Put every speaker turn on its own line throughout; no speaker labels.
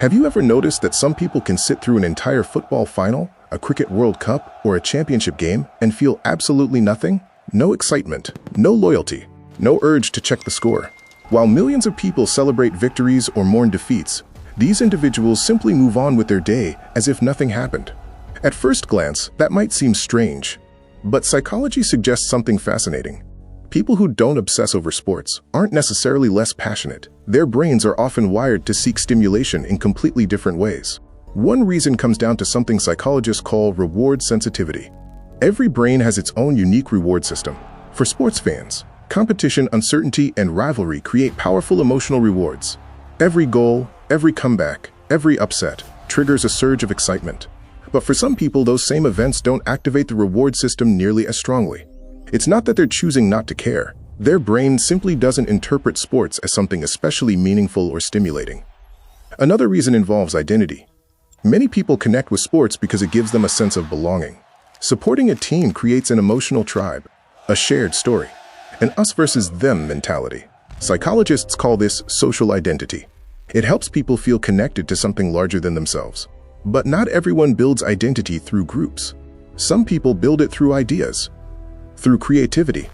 Have you ever noticed that some people can sit through an entire football final, a cricket World Cup, or a championship game and feel absolutely nothing? No excitement, no loyalty, no urge to check the score. While millions of people celebrate victories or mourn defeats, these individuals simply move on with their day as if nothing happened. At first glance, that might seem strange, but psychology suggests something fascinating. People who don't obsess over sports aren't necessarily less passionate. Their brains are often wired to seek stimulation in completely different ways. One reason comes down to something psychologists call reward sensitivity. Every brain has its own unique reward system. For sports fans, competition, uncertainty, and rivalry create powerful emotional rewards. Every goal, every comeback, every upset triggers a surge of excitement. But for some people, those same events don't activate the reward system nearly as strongly. It's not that they're choosing not to care. Their brain simply doesn't interpret sports as something especially meaningful or stimulating. Another reason involves identity. Many people connect with sports because it gives them a sense of belonging. Supporting a team creates an emotional tribe, a shared story, an us versus them mentality. Psychologists call this social identity. It helps people feel connected to something larger than themselves. But not everyone builds identity through groups. Some people build it through ideas, through creativity,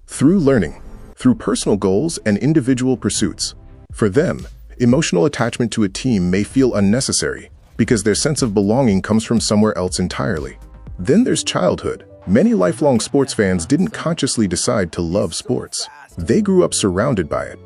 through learning, through personal goals and individual pursuits. For them, emotional attachment to a team may feel unnecessary because their sense of belonging comes from somewhere else entirely. Then there's childhood. Many lifelong sports fans didn't consciously decide to love sports. They grew up surrounded by it.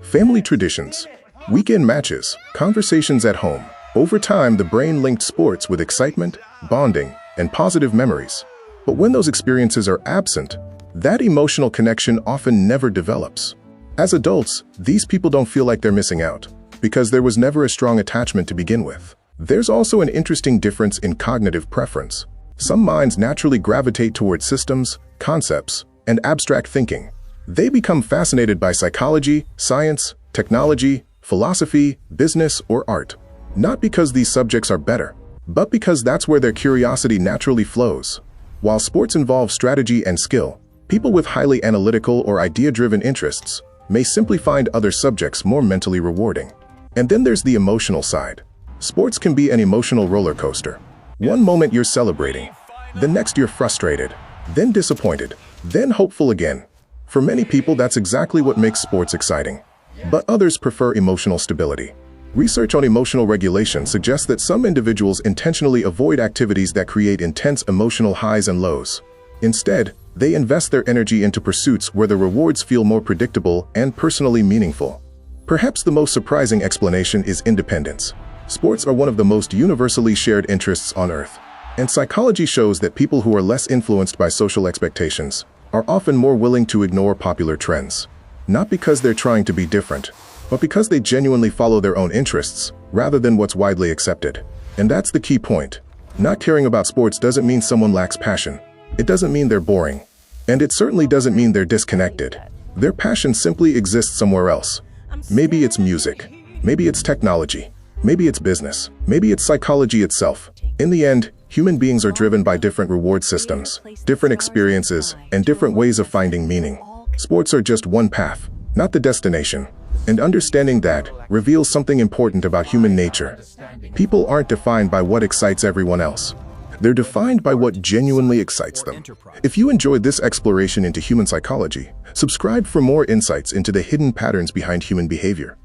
Family traditions, weekend matches, conversations at home. Over time, the brain linked sports with excitement, bonding, and positive memories. But when those experiences are absent, that emotional connection often never develops. As adults, these people don't feel like they're missing out, because there was never a strong attachment to begin with. There's also an interesting difference in cognitive preference. Some minds naturally gravitate toward systems, concepts, and abstract thinking. They become fascinated by psychology, science, technology, philosophy, business, or art. Not because these subjects are better, but because that's where their curiosity naturally flows. While sports involve strategy and skill, people with highly analytical or idea-driven interests may simply find other subjects more mentally rewarding. And then there's the emotional side. Sports can be an emotional roller coaster. One moment you're celebrating, the next you're frustrated, then disappointed, then hopeful again. For many people, that's exactly what makes sports exciting. But others prefer emotional stability. Research on emotional regulation suggests that some individuals intentionally avoid activities that create intense emotional highs and lows. Instead, they invest their energy into pursuits where the rewards feel more predictable and personally meaningful. Perhaps the most surprising explanation is independence. Sports are one of the most universally shared interests on Earth, and psychology shows that people who are less influenced by social expectations are often more willing to ignore popular trends. Not because they're trying to be different, but because they genuinely follow their own interests rather than what's widely accepted. And that's the key point. Not caring about sports doesn't mean someone lacks passion. It doesn't mean they're boring. And it certainly doesn't mean they're disconnected. Their passion simply exists somewhere else. Maybe it's music. Maybe it's technology. Maybe it's business. Maybe it's psychology itself. In the end, human beings are driven by different reward systems, different experiences, and different ways of finding meaning. Sports are just one path, not the destination. And understanding that reveals something important about human nature. People aren't defined by what excites everyone else. They're defined by what genuinely excites them. If you enjoyed this exploration into human psychology, subscribe for more insights into the hidden patterns behind human behavior.